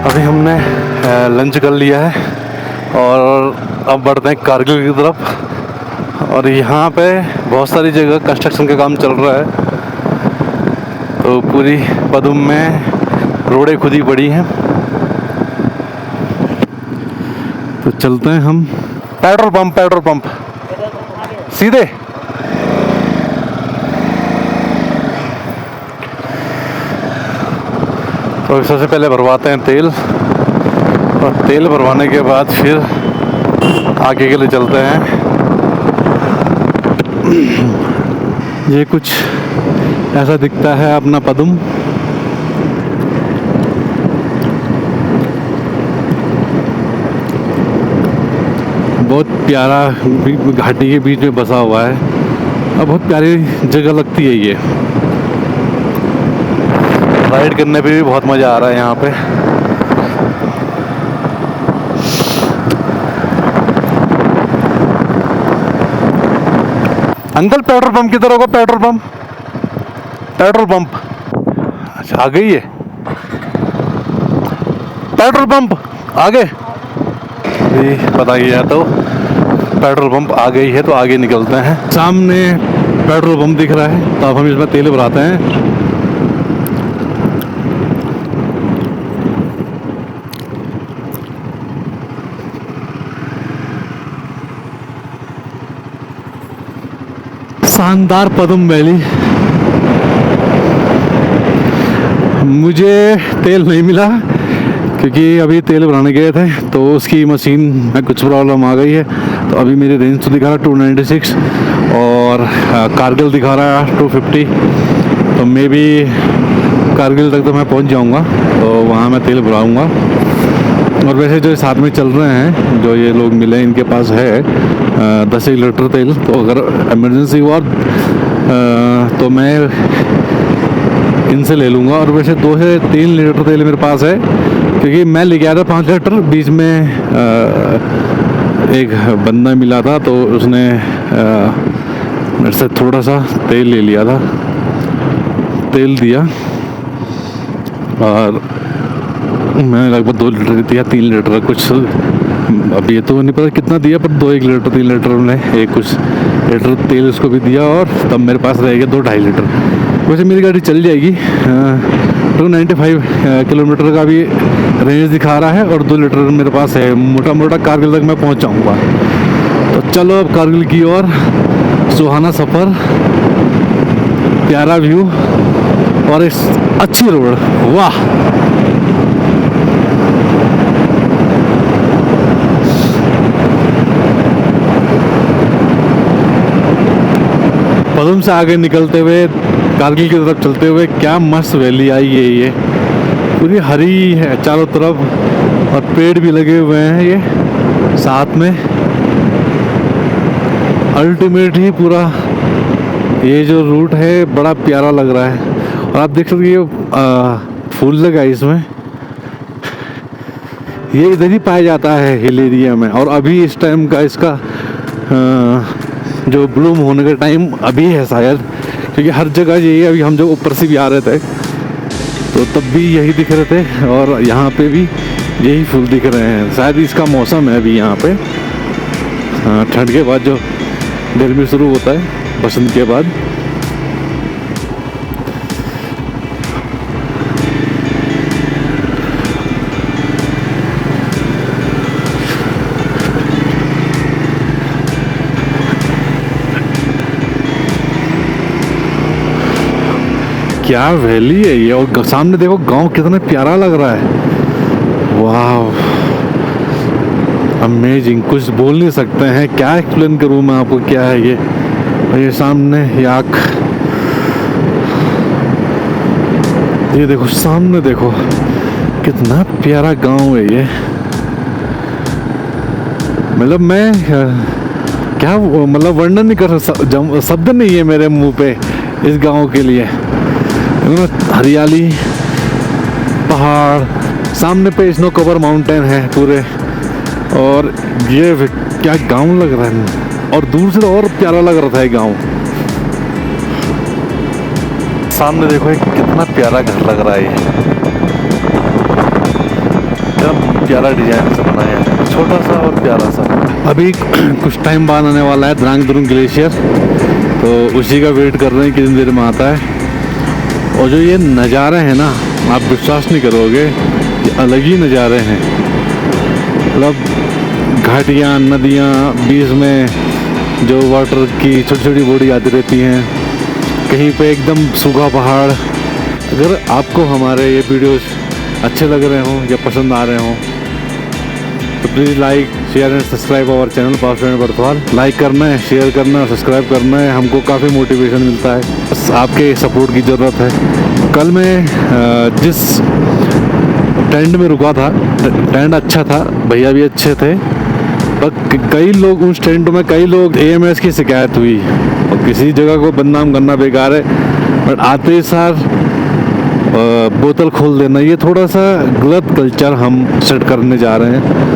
अभी हमने लंच कर लिया है और अब बढ़ते हैं कारगिल की तरफ। और यहाँ पे बहुत सारी जगह कंस्ट्रक्शन का काम चल रहा है, तो पूरी पदुम में रोडें खुदी पड़ी हैं। तो चलते हैं हम। पेट्रोल पंप सीधे। तो सबसे पहले भरवाते हैं तेल, और तेल भरवाने के बाद फिर आगे के लिए चलते हैं। ये कुछ ऐसा दिखता है अपना पदुम। बहुत प्यारा घाटी के बीच में बसा हुआ है और बहुत प्यारी जगह लगती है ये। राइड करने पे भी बहुत मज़ा आ रहा है यहाँ पे। अंकल पेट्रोल पंप किधर होगा? पेट्रोल पंप अच्छा आ गई है। पेट्रोल पंप आगे भी पता ही है, तो पेट्रोल पंप आ गई है, तो आगे निकलते हैं। सामने पेट्रोल पंप दिख रहा है, तो अब हम इसमें तेल भराते हैं। शानदार पदुम वैली। मुझे तेल नहीं मिला क्योंकि अभी तेल भराने गए थे तो उसकी मशीन में कुछ प्रॉब्लम आ गई है। तो अभी मेरी रेंज तो दिखा रहा है 296 और कारगिल दिखा रहा है 250। तो मे बी कारगिल तक तो मैं पहुंच जाऊंगा, तो वहाँ मैं तेल भराऊंगा। और वैसे जो साथ में चल रहे हैं, जो ये लोग मिले, इनके पास है 10 लीटर तेल। तो अगर इमरजेंसी हुआ तो मैं इनसे ले लूँगा। और वैसे 2 से 3 लीटर तेल मेरे पास है, क्योंकि मैं ले गया था 5 लीटर। बीच में एक बंदा मिला था, तो उसने मेरे से थोड़ा सा तेल ले लिया था, तेल दिया, और मैंने लगभग 2 लीटर दिया, 3 लीटर कुछ। अब ये तो नहीं पता कितना दिया, पर 2-1 लीटर 3 लीटर मैंने एक कुछ लीटर तेल उसको भी दिया, और तब मेरे पास रहेगा 2-2.5 लीटर। वैसे मेरी गाड़ी चल जाएगी। 295 किलोमीटर का भी रेंज दिखा रहा है, और 2 लीटर मेरे पास है। मोटा मोटा कारगिल तक मैं पहुंच जाऊंगा। तो चलो अब कारगिल की ओर। सुहाना सफ़र, प्यारा व्यू और एक अच्छी रोड। वाह! पदुम से आगे निकलते हुए कारगिल की तरफ चलते हुए, क्या मस्त वैली आई है। ये पूरी हरी है चारों तरफ, और पेड़ भी लगे हुए हैं ये साथ में। अल्टीमेट ही पूरा ये जो रूट है बड़ा प्यारा लग रहा है। और आप देख सकते हैं फूल लगा इसमें, ये इधर ही पाया जाता है हिल एरिया में। और अभी इस टाइम का इसका जो ब्लूम होने का टाइम अभी है शायद, क्योंकि हर जगह यही है। अभी हम जब ऊपर से भी आ रहे थे तो तब भी यही दिख रहे थे, और यहाँ पे भी यही फूल दिख रहे हैं। शायद इसका मौसम है अभी यहाँ पे। ठंड के बाद जो गर्मी शुरू होता है, बसंत के बाद। क्या वैली है ये। और सामने देखो गांव कितना प्यारा लग रहा है। वाह, अमेजिंग, कुछ बोल नहीं सकते हैं। क्या एक्सप्लेन करूं मैं आपको क्या है ये। और ये सामने याक, ये देखो सामने देखो कितना प्यारा गांव है ये। मतलब मैं क्या मतलब वर्णन नहीं कर सकता, शब्द नहीं है मेरे मुंह पे इस गांव के लिए। हरियाली, पहाड़, सामने पे स्नो कवर माउंटेन है पूरे, और ये क्या गांव लग रहा है। और दूर से और प्यारा लग रहा था ये गांव। सामने देखो कितना प्यारा घर लग रहा है ये। एकदम प्यारा डिजाइन से बनाया है, छोटा सा और प्यारा सा। अभी कुछ टाइम बाद आने वाला है द्रांग द्रुंग ग्लेशियर, तो उसी का वेट कर रहे हैं कितनी देर में आता है। और जो ये नज़ारे हैं ना, आप विश्वास नहीं करोगे, ये अलग ही नज़ारे हैं। मतलब घाटियाँ, नदियाँ, बीच में जो वाटर की छोटी छोटी बॉडी आती रहती हैं, कहीं पे एकदम सूखा पहाड़। अगर आपको हमारे ये वीडियोस अच्छे लग रहे हों या पसंद आ रहे हों तो please like share and subscribe our channel पास एंड बर्थवाल। लाइक करना है, शेयर करना है, सब्सक्राइब करना है, हमको काफ़ी मोटिवेशन मिलता है। बस आपके सपोर्ट की ज़रूरत है। कल मैं जिस टेंट में रुका था, टेंट अच्छा था, भैया भी अच्छे थे, पर कई लोग उस टेंट में कई लोग AMS की शिकायत हुई। और किसी जगह को बदनाम करना बेकार है, बट आते ही सार बोतल खोल देना, ये थोड़ा सा गलत कल्चर हम सेट करने जा रहे हैं।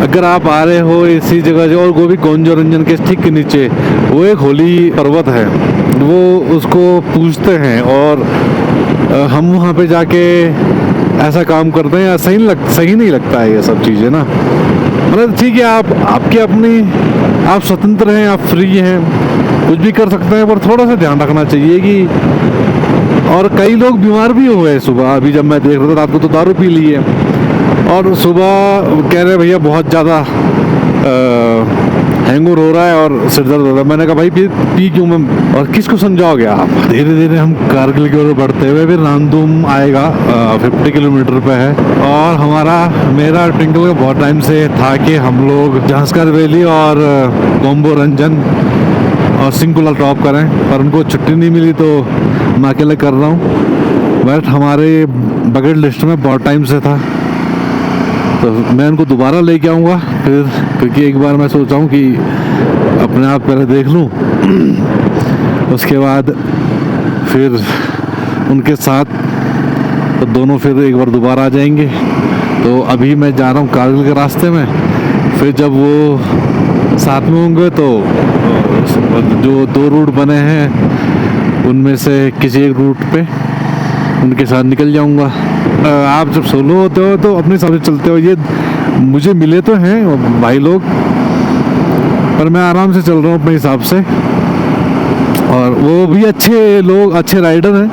अगर आप आ रहे हो इसी जगह से, और वो भी गोंजो रंजन के ठीक के नीचे वो एक होली पर्वत है, वो उसको पूजते हैं, और हम वहाँ पे जाके ऐसा काम करते हैं, सही नहीं लगता है ये सब चीज़ें ना। मतलब ठीक है, आपकी अपनी, आप स्वतंत्र हैं, आप फ्री हैं, कुछ भी कर सकते हैं, पर थोड़ा सा ध्यान रखना चाहिए कि। और कई लोग बीमार भी हुए सुबह, अभी जब मैं देख रहा था, रात को तो दारू पी ली है, और सुबह कह रहे भैया बहुत ज़्यादा हैंगओवर हो रहा है और सिर दर्द हो रहा है। मैंने कहा भाई पी क्यों मैं, और किसको समझाओगे आप। धीरे धीरे हम कारगिल की ओर बढ़ते हुए, फिर नांदूम आएगा, 50 किलोमीटर पे है। और मेरा ट्विंकल का बहुत टाइम से था कि हम लोग झांसकर वैली और गोम्बो रंजन और सिंकुला टॉप करें, पर उनको छुट्टी नहीं मिली तो मैं अकेले कर रहा हूँ। बट हमारे बकेट लिस्ट में बहुत टाइम से था, तो मैं उनको दोबारा लेके आऊँगा फिर, क्योंकि एक बार मैं सोचा हूँ कि अपने आप पहले देख लूँ, उसके बाद फिर उनके साथ तो दोनों फिर एक बार दोबारा आ जाएंगे। तो अभी मैं जा रहा हूँ कारगिल के रास्ते में, फिर जब वो साथ में होंगे तो जो 2 रूट बने हैं उनमें से किसी एक रूट पे उनके साथ निकल जाऊंगा। आप जब सोलो होते हो तो अपने हिसाब से चलते हो। ये मुझे मिले तो हैं भाई लोग, पर मैं आराम से चल रहा हूँ अपने हिसाब से, और वो भी अच्छे लोग, अच्छे राइडर हैं,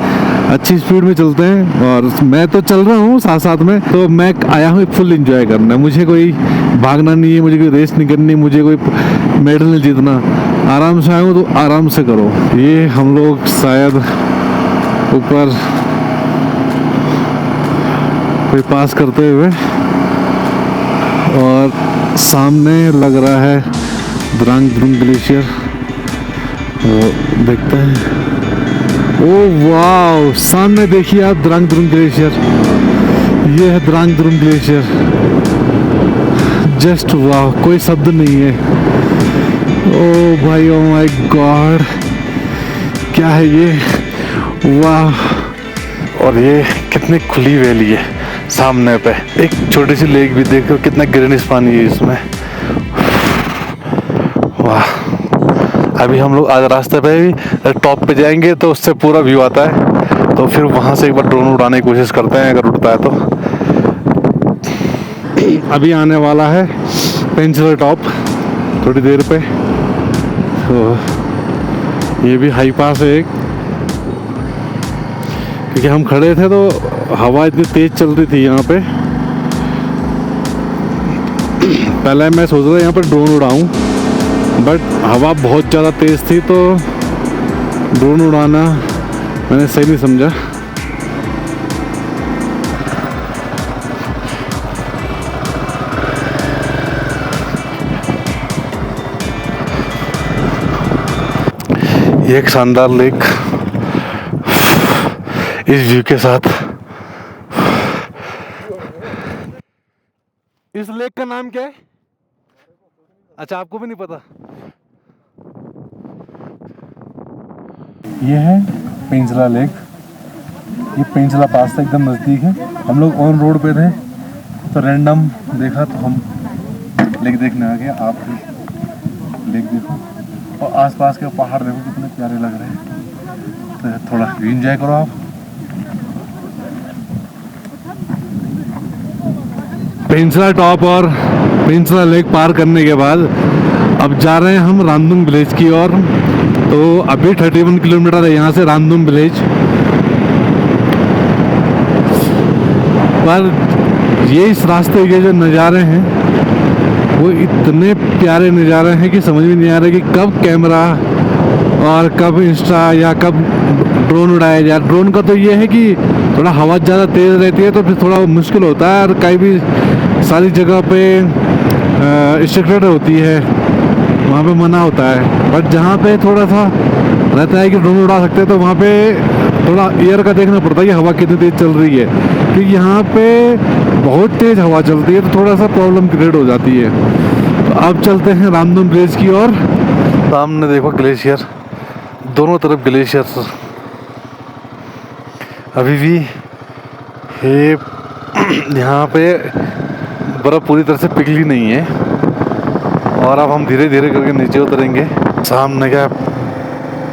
अच्छी स्पीड में चलते हैं, और मैं तो चल रहा हूँ साथ साथ में। तो मैं आया हूँ फुल एंजॉय करना, मुझे कोई भागना नहीं है, मुझे कोई रेस नहीं करनी, मुझे कोई मेडल नहीं जीतना। आराम से आया हूँ तो आराम से करो। ये हम लोग शायद ऊपर कोई पास करते हुए, और सामने लग रहा है द्रांग द्रुंग ग्लेशियर, वो देखते हैं। ओह वाह, सामने देखिए आप द्रांग द्रुंग ग्लेशियर, ये है द्रांग द्रुंग ग्लेशियर। जस्ट वाह, कोई शब्द नहीं है। ओ भाई, ओ माय गॉड, क्या है ये, वाह। और ये कितनी खुली वैली है, सामने पे एक छोटी सी लेक भी देखो, कितना ग्रीनिश पानी है इसमें, वाह। अभी हम लोग आज रास्ते पे ही टॉप पे जाएंगे तो उससे पूरा व्यू आता है, तो फिर वहाँ से एक बार ड्रोन उड़ाने की कोशिश करते हैं, अगर उड़ता है तो। अभी आने वाला है पेंसिलर टॉप थोड़ी देर पे, तो ये भी हाई पास है एक, क्योंकि हम खड़े थे तो हवा इतनी तेज चल रही थी यहाँ पे। पहले मैं सोच रहा यहाँ पर ड्रोन उड़ाऊँ, बट हवा बहुत ज़्यादा तेज़ थी तो ड्रोन उड़ाना मैंने सही नहीं समझा। ये एक शानदार लेक इस व्यू के साथ। इस लेक का नाम क्या है? अच्छा, आपको भी नहीं पता? ये है पेंसिला लेक, ये पेंसिला पास से एकदम नज़दीक है। हम लोग ऑन रोड पे थे तो रैंडम देखा तो हम लेक देखने आ गए। आप लेक देखो और आसपास के पहाड़ देखो कितने प्यारे लग रहे हैं, तो थोड़ा व्यू एंजॉय करो आप। पेंसला टॉप और पेंसला लेक पार करने के बाद अब जा रहे हैं हम रामदुंग विलेज की ओर। तो अभी 31 किलोमीटर है यहाँ से रामदुंग विलेज। पर ये इस रास्ते के जो नज़ारे हैं वो इतने प्यारे नज़ारे हैं कि समझ में नहीं आ रहा कि कब कैमरा और कब इंस्टा या कब ड्रोन उड़ाया जाए। ड्रोन का तो ये है कि थोड़ा हवा ज़्यादा तेज़ रहती है तो फिर थोड़ा मुश्किल होता है, और कहीं भी सारी जगह पे स्ट्रिक्टेड होती है, वहाँ पे मना होता है। बट जहाँ पे थोड़ा सा रहता है कि ड्रोन उड़ा सकते हैं तो वहाँ पे थोड़ा एयर का देखना पड़ता है कि हवा कितनी तेज़ चल रही है, क्योंकि यहाँ पे बहुत तेज़ हवा चलती है तो थोड़ा सा प्रॉब्लम क्रिएट हो जाती है। तो अब चलते हैं रामदुंग विलेज की ओर। सामने देखो ग्लेशियर, दोनों तरफ ग्लेशियर। अभी भी ये यहाँ पे बर्फ़ पूरी तरह से पिघली नहीं है, और अब हम धीरे धीरे करके नीचे उतरेंगे। सामने क्या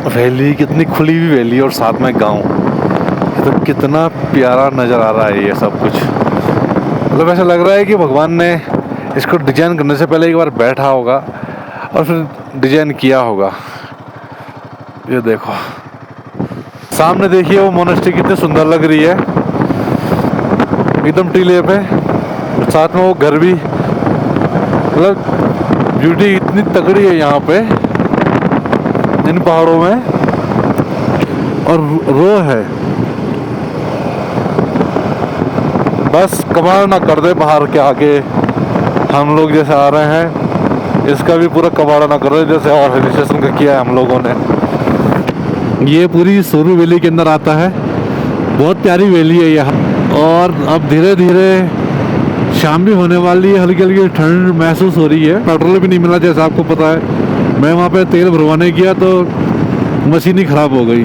वैली, कितनी खुली हुई वैली और साथ में गांव। ये तो कितना प्यारा नज़र आ रहा है ये सब कुछ। मतलब ऐसा लग रहा है कि भगवान ने इसको डिजाइन करने से पहले एक बार बैठा होगा और फिर डिजाइन किया होगा। ये देखो सामने देखिए वो मोनेस्ट्री कितनी सुंदर लग रही है, एकदम टीले पे, साथ में वो घर भी। मतलब ब्यूटी इतनी तगड़ी है यहाँ पे इन पहाड़ों में। और रो है, बस कमाल ना कर दे बाहर के आके हम लोग जैसे आ रहे हैं, इसका भी पूरा कबाड़ा ना कर दे जैसे और हिल स्टेशन का किया है हम लोगों ने। ये पूरी सोरू वैली के अंदर आता है, बहुत प्यारी वैली है यहाँ। और अब धीरे धीरे शाम भी होने वाली है, हल्की हल्की ठंड महसूस हो रही है। पेट्रोल भी नहीं मिला जैसा आपको पता है। मैं वहाँ पे तेल भरवाने गया तो मशीन ही ख़राब हो गई,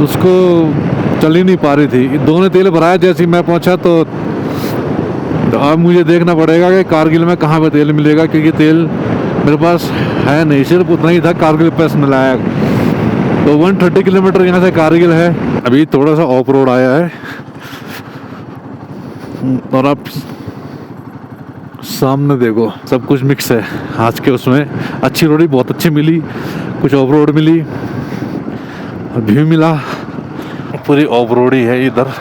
उसको चल ही नहीं पा रही थी। दोनों तेल भराया जैसे मैं पहुँचा तो अब मुझे देखना पड़ेगा कि कारगिल में कहाँ पे तेल मिलेगा, क्योंकि तेल मेरे पास है नहीं, सिर्फ उतना ही था कारगिल पैस मिलाया। तो 130 किलोमीटर यहाँ से कारगिल है। अभी थोड़ा सा ऑफ रोड आया है, और अब सामने देखो सब कुछ मिक्स है आज के उसमें। अच्छी रोड बहुत अच्छी मिली, कुछ ऑफ रोड मिली, व्यू मिला, पूरी ऑफ रोड ही है इधर।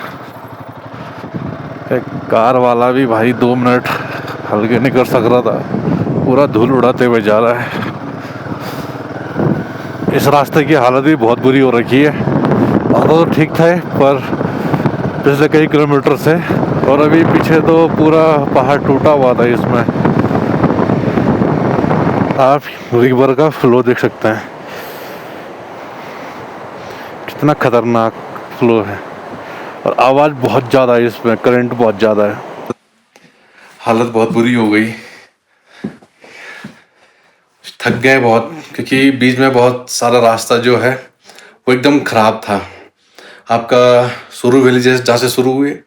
एक कार वाला भी भाई 2 मिनट हल्के नहीं कर सक रहा था, पूरा धूल उड़ाते हुए जा रहा है। इस रास्ते की हालत भी बहुत बुरी हो रखी है। और तो ठीक था पर पिछले कई किलोमीटर से, और अभी पीछे तो पूरा पहाड़ टूटा हुआ था इसमें। आप रिवर का फ्लो देख सकते हैं, कितना खतरनाक फ्लो है, और आवाज़ बहुत ज़्यादा है इसमें, करंट बहुत ज़्यादा है। हालत बहुत बुरी हो गई, थक गए बहुत, क्योंकि बीच में बहुत सारा रास्ता जो है वो एकदम ख़राब था। आपका सोरू वैली जहाँ से शुरू हुए,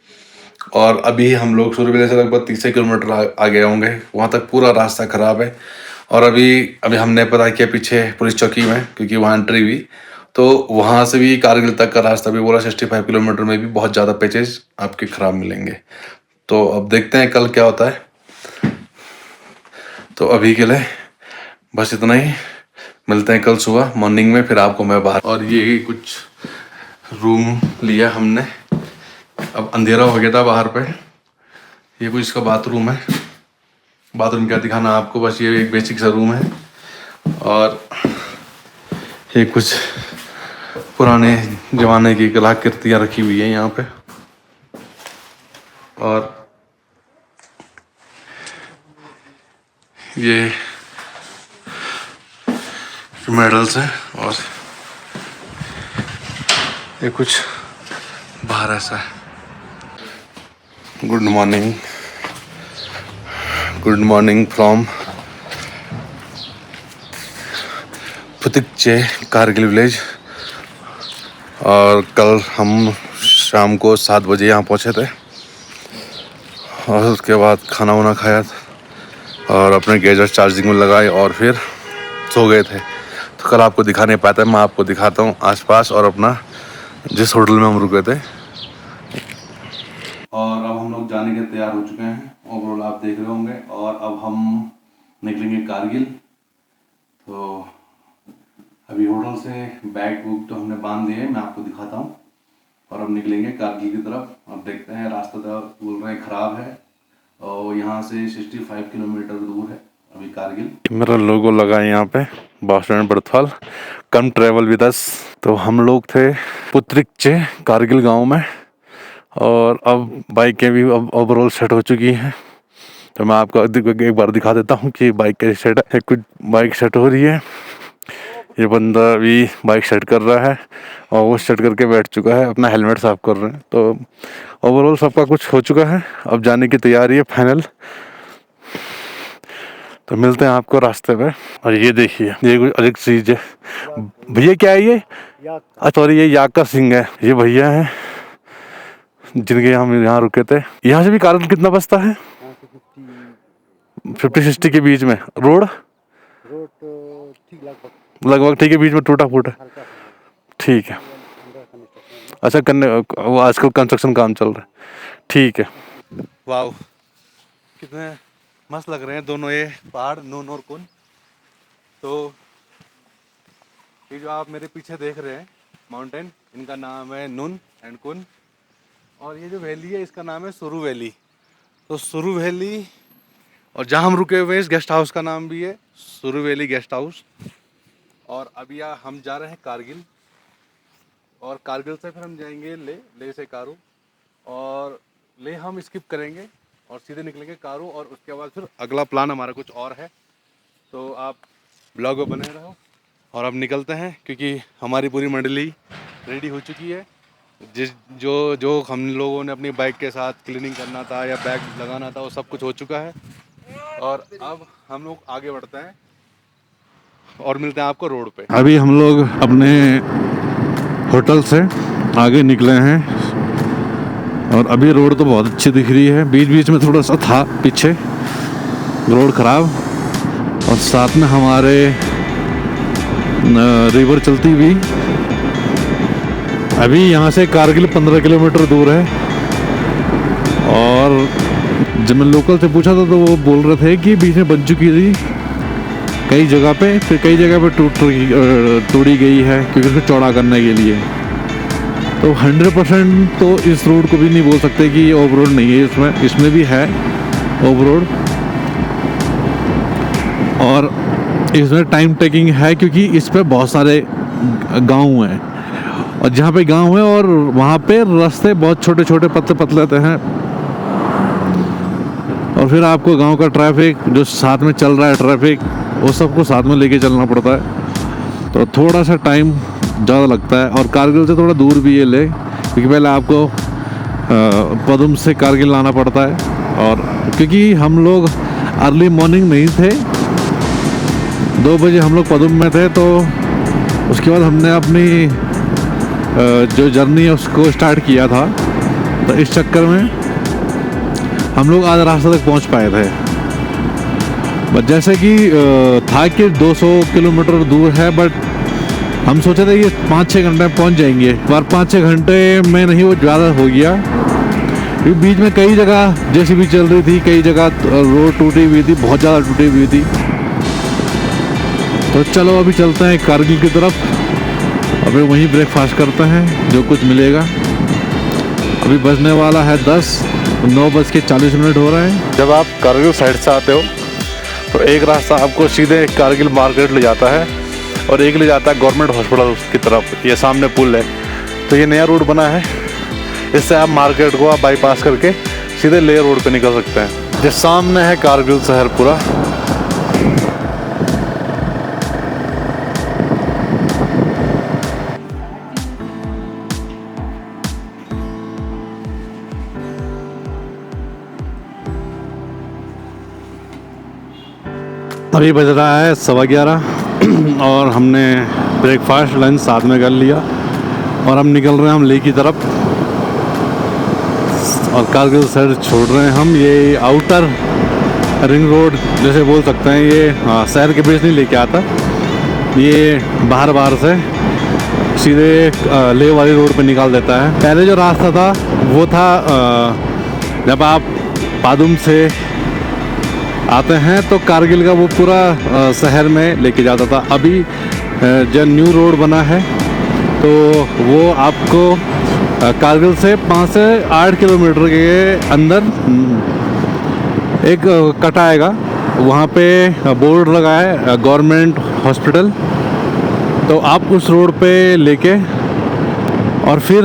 और अभी हम लोग सोरू वैली से लगभग 30 किलोमीटर आगे होंगे, वहाँ तक पूरा रास्ता ख़राब है। और अभी हमने पता किया पीछे पुलिस चौकी में, क्योंकि वहाँ एंट्री हुई, तो वहाँ से भी कारगिल तक का रास्ता भी बोला 65 किलोमीटर में भी बहुत ज़्यादा पैचेज आपके ख़राब मिलेंगे। तो अब देखते हैं कल क्या होता है। तो अभी के लिए बस इतना ही, मिलते हैं कल सुबह मॉर्निंग में, फिर आपको मैं बाहर। और ये कुछ रूम लिया हमने, अब अंधेरा हो गया था बाहर पे। ये कुछ इसका बाथरूम है, बाथरूम क्या दिखाना आपको, बस ये एक बेसिक सा रूम है। और ये कुछ पुराने ज़माने की कलाकृतियाँ रखी हुई है यहाँ पे, और ये मेडल्स हैं, और ये कुछ बाहर ऐसा है। गुड मॉर्निंग फ्रॉम पुतिकचे कारगिल विलेज। और कल हम शाम को 7 बजे यहाँ पहुँचे थे, और उसके बाद खाना वाना खाया और अपने गैजेट चार्जिंग में लगाए और फिर सो गए थे। तो कल आपको दिखा नहीं पाता, मैं आपको दिखाता हूँ आसपास और अपना जिस होटल में हम रुके थे। और अब हम लोग जाने के तैयार हो चुके हैं, ओवरऑल आप देख रहे होंगे। और अब हम निकलेंगे कारगिल। तो अभी होटल से बैग वूग तो हमने बांध दिए, मैं आपको दिखाता हूँ। और अब निकलेंगे कारगिल की तरफ। अब देखते हैं, रास्ता तो बोल रहे हैं ख़राब है और यहाँ से 65 किलोमीटर दूर है अभी कारगिल। मेरा लोगो लगा है यहाँ पे, bus stand Barthwal, come travel with us. तो हम लोग थे पुत्रिकचे कारगिल गांव में, और अब बाइकें भी अब ओवरऑल सेट हो चुकी हैं। तो मैं आपको एक बार दिखा देता हूँ कि बाइक कैसे सेट है। कुछ बाइक सेट हो रही है, ये बंदा भी बाइक सेट कर रहा है और वो सेट करके बैठ चुका है, अपना हेलमेट साफ कर रहे हैं। तो ओवरऑल सबका कुछ हो चुका है, अब जाने की तैयारी है फाइनल। तो मिलते हैं आपको रास्ते पे। और ये देखिए, ये कुछ अलग चीज़ है। भैया क्या है ये? सॉरी, ये याका सिंह है, ये भैया हैं जिनके हम यहाँ रुके थे। यहाँ से भी कारगिल कितना बचता है? 50-60 के बीच में। रोड लगभग ठीक है, बीच में टूटा फूटा, ठीक है। अच्छा, करने वो आजकल कंस्ट्रक्शन काम चल रहा है, ठीक है। वाह, कितने मस्त लग रहे हैं दोनों ये पहाड़, नून और कुन। तो ये जो आप मेरे पीछे देख रहे हैं माउंटेन, इनका नाम है नून एंड कुन। और ये जो वैली है इसका नाम है सुरु वैली। तो सुरु वैली, और जहाँ हम रुके हुए हैं इस गेस्ट हाउस का नाम भी है सुरु वैली गेस्ट हाउस। और अभी हम जा रहे हैं कारगिल, और कारगिल से फिर हम जाएंगे ले से कारू, और ले हम स्किप करेंगे और सीधे निकलेंगे कारू। और उसके बाद फिर अगला प्लान हमारा कुछ और है। तो आप ब्लॉग में बने रहो। और अब निकलते हैं क्योंकि हमारी पूरी मंडली रेडी हो चुकी है। जो हम लोगों ने अपनी बाइक के साथ क्लीनिंग करना था या बैग लगाना था, वो सब कुछ हो चुका है। और अब हम लोग आगे बढ़ते हैं और मिलते हैं आपको रोड पे। अभी हम लोग अपने होटल से आगे निकले हैं, और अभी रोड तो बहुत अच्छी दिख रही है। बीच बीच में थोड़ा सा था पीछे रोड ख़राब, और साथ में हमारे रिवर चलती हुई। अभी यहाँ से कारगिल 15 किलोमीटर दूर है। और जब मैं लोकल से पूछा था तो वो बोल रहे थे कि बीच में बन चुकी थी कई जगह पे, फिर कई जगह पे तोड़ी गई है क्योंकि उसको चौड़ा करने के लिए। तो 100% तो इस रोड को भी नहीं बोल सकते कि ये ऑफ रोड नहीं है, इसमें भी है ऑफ रोड। और इसमें टाइम टेकिंग है क्योंकि इस पे बहुत सारे गांव हैं, और जहाँ पे गांव है और वहाँ पे रास्ते बहुत छोटे छोटे पतले पतले हैं। और फिर आपको गांव का ट्रैफिक जो साथ में चल रहा है, ट्रैफिक वो सबको साथ में लेके चलना पड़ता है। तो थोड़ा सा टाइम ज़्यादा लगता है। और कारगिल से थोड़ा दूर भी है ले, क्योंकि पहले आपको पदुम से कारगिल आना पड़ता है। और क्योंकि हम लोग अर्ली मॉर्निंग नहीं थे, 2 बजे हम लोग पदुम में थे, तो उसके बाद हमने अपनी जो जर्नी है उसको स्टार्ट किया था। तो इस चक्कर में हम लोग आधा रास्ते तक पहुंच पाए थे। बट जैसे कि था कि 200 किलोमीटर दूर है, बट हम सोचे थे कि 5-6 घंटे में पहुंच जाएंगे, पर 5-6 घंटे में नहीं, वो ज़्यादा हो गया। बीच में कई जगह जैसी भी चल रही थी, कई जगह रोड टूटी हुई थी, बहुत ज़्यादा टूटी हुई थी। तो चलो अभी चलते हैं कारगिल की तरफ। अभी वहीं ब्रेकफास्ट करते हैं जो कुछ मिलेगा। अभी बजने वाला है 10, 9:40 हो रहे हैं। जब आप कारगिल साइड से आते हो तो एक रास्ता आपको सीधे कारगिल मार्केट ले जाता है, और एक ले जाता है गवर्नमेंट हॉस्पिटल की तरफ। ये सामने पुल है, तो ये नया रोड बना है, इससे आप मार्केट को आप बाईपास करके सीधे ले रोड पे निकल सकते हैं। ये सामने है कारगिल शहर पूरा। अभी बज रहा है 11:15 और हमने ब्रेकफास्ट लंच साथ में कर लिया, और हम निकल रहे हैं हम ले की तरफ। और कारगिल शहर छोड़ रहे हैं हम। ये आउटर रिंग रोड जैसे बोल सकते हैं, ये शहर के बीच नहीं लेके आता, ये बाहर से सीधे ले वाली रोड पे निकाल देता है। पहले जो रास्ता था वो था जब आप पादुम से आते हैं तो कारगिल का वो पूरा शहर में लेके जाता था। अभी जो न्यू रोड बना है तो वो आपको कारगिल से 5 से 8 किलोमीटर के अंदर एक कट आएगा, वहाँ पे बोर्ड लगा है गवर्नमेंट हॉस्पिटल। तो आप उस रोड पे लेके और फिर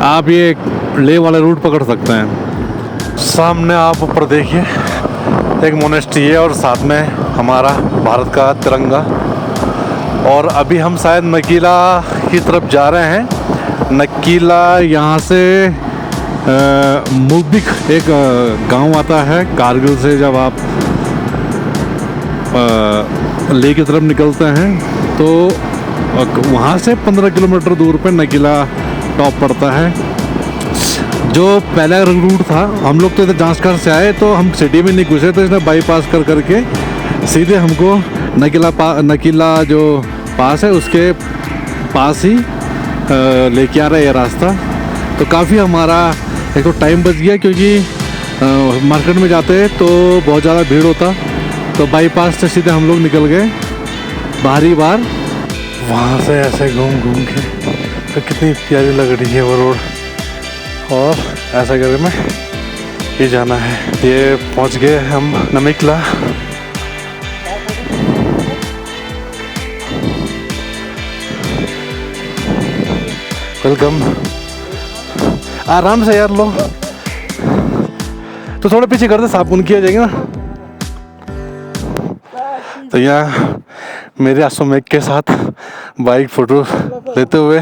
आप ये लेह वाला रूट पकड़ सकते हैं। सामने आप ऊपर देखिए एक मोनेस्ट्री है और साथ में हमारा भारत का तिरंगा। और अभी हम शायद नकीला की तरफ जा रहे हैं। नकीला यहाँ से मुल्बिक एक गांव आता है कारगिल से। जब आप लेह की तरफ निकलते हैं तो वहाँ से 15 किलोमीटर दूर पे नकीला टॉप पड़ता है। जो पहला रूट था, हम लोग तो इधर जांसकर से आए तो हम सिटी में नहीं घुसे, तो इसने बाईपास कर करके सीधे हमको नकीला जो पास है उसके पास ही लेके आ रहा है ये रास्ता। तो काफ़ी हमारा एक तो टाइम बच गया, क्योंकि मार्केट में जाते तो बहुत ज़्यादा भीड़ होता। तो बाईपास से सीधे हम लोग निकल गए बाहरी बार। वहाँ से ऐसे घूम घूम के तो कितनी प्यारी लग रही है वो रोड। और ऐसा करके में ये जाना है। ये पहुँच गए हम नमीकला। वेलकम। आराम से यार लो, तो थोड़ा पीछे कर दे, साबुन किया जाएगा ना। तो यहाँ मेरे आसोमेक के साथ बाइक फोटो लेते हुए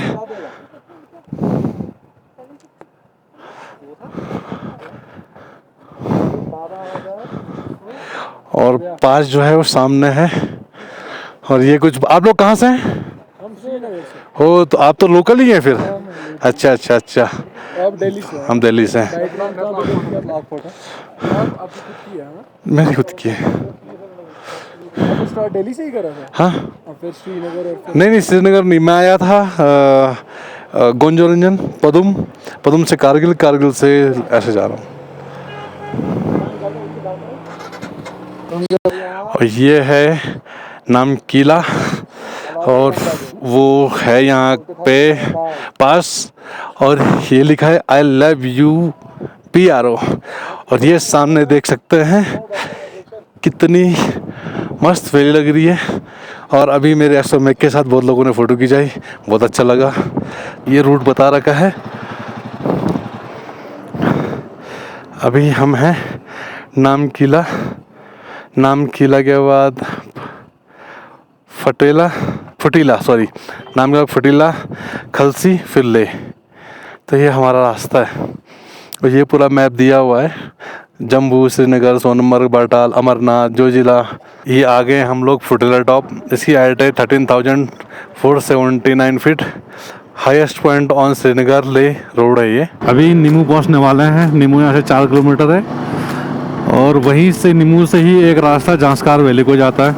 और पास जो है वो सामने है। और ये कुछ, आप लोग कहाँ से हैं? हो, तो आप तो लोकल ही हैं फिर। अच्छा अच्छा अच्छा। आप दिल्ली से? हम दिल्ली से हैं। मैंने खुद की है। स्टार्ट दिल्ली से ही करा था? हाँ। और फिर श्रीनगर? और फिर नहीं श्रीनगर नहीं, मैं आया था गोंजोरंजन, पदुम से कारगिल, कारगिल से ऐसे जा रहा हूँ। और ये है नामकीला और वो है यहाँ पे पास, और ये लिखा है आई लव यू PRO। और ये सामने देख सकते हैं कितनी मस्त वैली लग रही है। और अभी मेरे एस्ट्रोमेक के साथ बहुत लोगों ने फ़ोटो खिंचाई, बहुत अच्छा लगा। ये रूट बता रखा है। अभी हम हैं नामकीला। नामकीला के बाद फटीला, खलसी, फिर लेह। तो ये हमारा रास्ता है। और ये पूरा मैप दिया हुआ है, जम्मू, श्रीनगर, सोनमर्ग, बाटाल, अमरनाथ, जोजिला। ये आ गए हम लोग फुटेला टॉप। इसकी हाइट है 13,479 feet. Highest point on Srinagar ले रोड है ये। अभी नीमू पहुंचने वाले हैं। नीमू यहाँ से 4 किलोमीटर है और वहीं से नीमू से ही एक रास्ता जांसकार वैली को जाता है।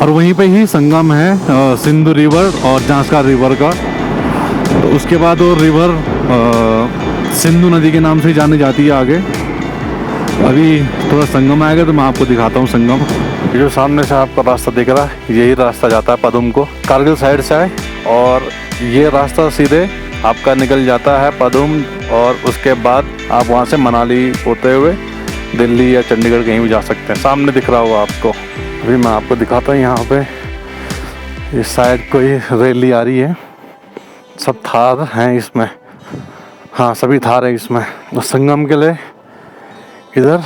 और वहीं पे ही संगम है सिंधु रिवर और जांसकार रिवर का। तो उसके बाद वो रिवर सिंधु नदी के नाम से जानी जाती है आगे। अभी थोड़ा संगम आएगा तो मैं आपको दिखाता हूँ संगम। ये जो सामने से आपका रास्ता दिख रहा है, यही रास्ता जाता है पदुम को। कारगिल साइड से आए और ये रास्ता सीधे आपका निकल जाता है पदुम। और उसके बाद आप वहाँ से मनाली होते हुए दिल्ली या चंडीगढ़ कहीं भी जा सकते हैं। सामने दिख रहा होगा आपको। अभी मैं आपको दिखाता हूँ यहाँ पे इस साइड कोई रैली आ रही है। सब थार हैं इसमें, हाँ सभी थार हैं इसमें। और संगम के लिए इधर,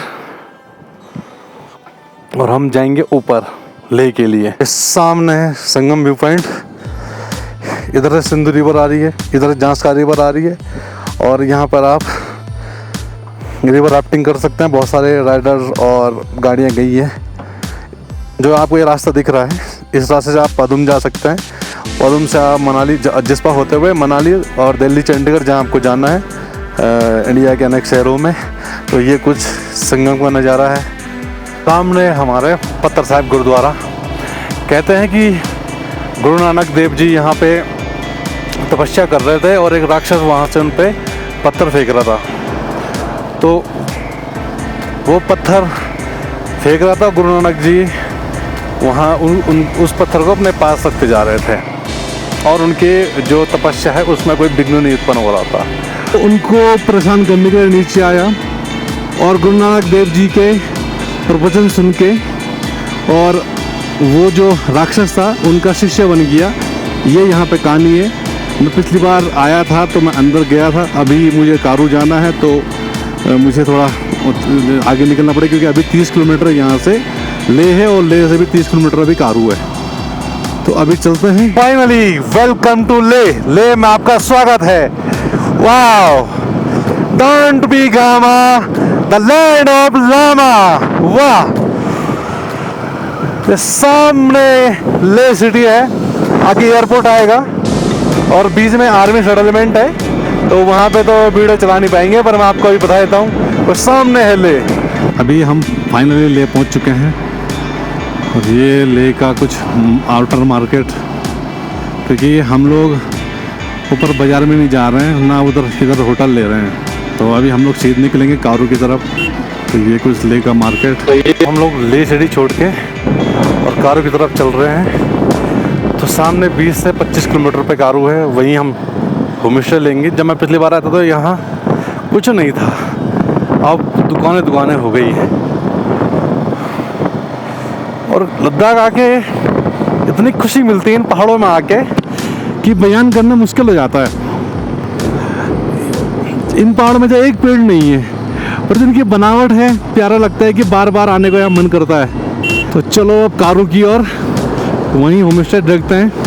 और हम जाएंगे ऊपर लेह के लिए। इस सामने है संगम व्यू पॉइंट। इधर से सिंधु रिवर आ रही है, इधर से जांसकार रिवर आ रही है। और यहाँ पर आप रिवर राफ्टिंग कर सकते हैं। बहुत सारे राइडर और गाड़ियाँ गई है। जो आपको ये रास्ता दिख रहा है, इस रास्ते से आप पदुम जा सकते हैं। पदुम से आप मनाली, जिस्पा होते हुए मनाली और दिल्ली, चंडीगढ़ जहाँ आपको जाना है इंडिया के अनेक शहरों में। तो ये कुछ संगम का नज़ारा है। सामने हमारे पत्थर साहिब गुरुद्वारा। कहते हैं कि गुरु नानक देव जी यहाँ पे तपस्या कर रहे थे और एक राक्षस वहाँ से उन पे पत्थर फेंक रहा था, तो वो पत्थर फेंक रहा था गुरु नानक जी वहाँ उस पत्थर को अपने पास रखते जा रहे थे और उनके जो तपस्या है उसमें कोई विघ्न नहीं उत्पन्न हो रहा था। तो उनको परेशान करने के लिए नीचे आया और गुरु नानक देव जी के प्रवचन सुन के और वो जो राक्षस था उनका शिष्य बन गया। ये यहाँ पे कहानी है। मैं पिछली बार आया था तो मैं अंदर गया था, अभी मुझे कारू जाना है तो मुझे थोड़ा आगे निकलना पड़ेगा क्योंकि अभी 30 किलोमीटर यहाँ से लेह है और लेह से भी 30 किलोमीटर अभी कारू है। तो अभी चलते हैं। Finally welcome to Leh. Leh में आपका स्वागत है। Wow, don't be gama, the land of lama. वाह, ये सामने लेह सिटी है, आगे एयरपोर्ट आएगा और बीच में आर्मी सेटलमेंट है, तो वहाँ पे तो वीडियो चला नहीं पाएंगे, पर मैं आपको अभी बता देता हूँ वो सामने है लेह। अभी हम फाइनली लेह पहुँच चुके हैं और ये लेह का कुछ आउटर मार्केट, क्योंकि हम लोग ऊपर बाज़ार में नहीं जा रहे हैं ना उधर किधर होटल ले रहे हैं, तो अभी हम लोग सीधे निकलेंगे कारू की तरफ। तो ये कुछ लेह का मार्केट, तो ये हम लोग लेह सिटी छोड़ के और कारू की तरफ चल रहे हैं। तो सामने 20 से 25 किलोमीटर पे कारू है, वहीं हम होमस्टे लेंगे। जब मैं पिछली बार आया था तो यहाँ कुछ नहीं था, अब दुकानें हो गई हैं। और लद्दाख आके इतनी खुशी मिलती है इन पहाड़ों में आके कि बयान करना मुश्किल हो जाता है। इन पहाड़ों में जो एक पेड़ नहीं है पर जिनकी बनावट है, प्यारा लगता है कि बार बार आने को यहाँ मन करता है। तो चलो अब कारू की और वहीं होमस्टे देखते हैं।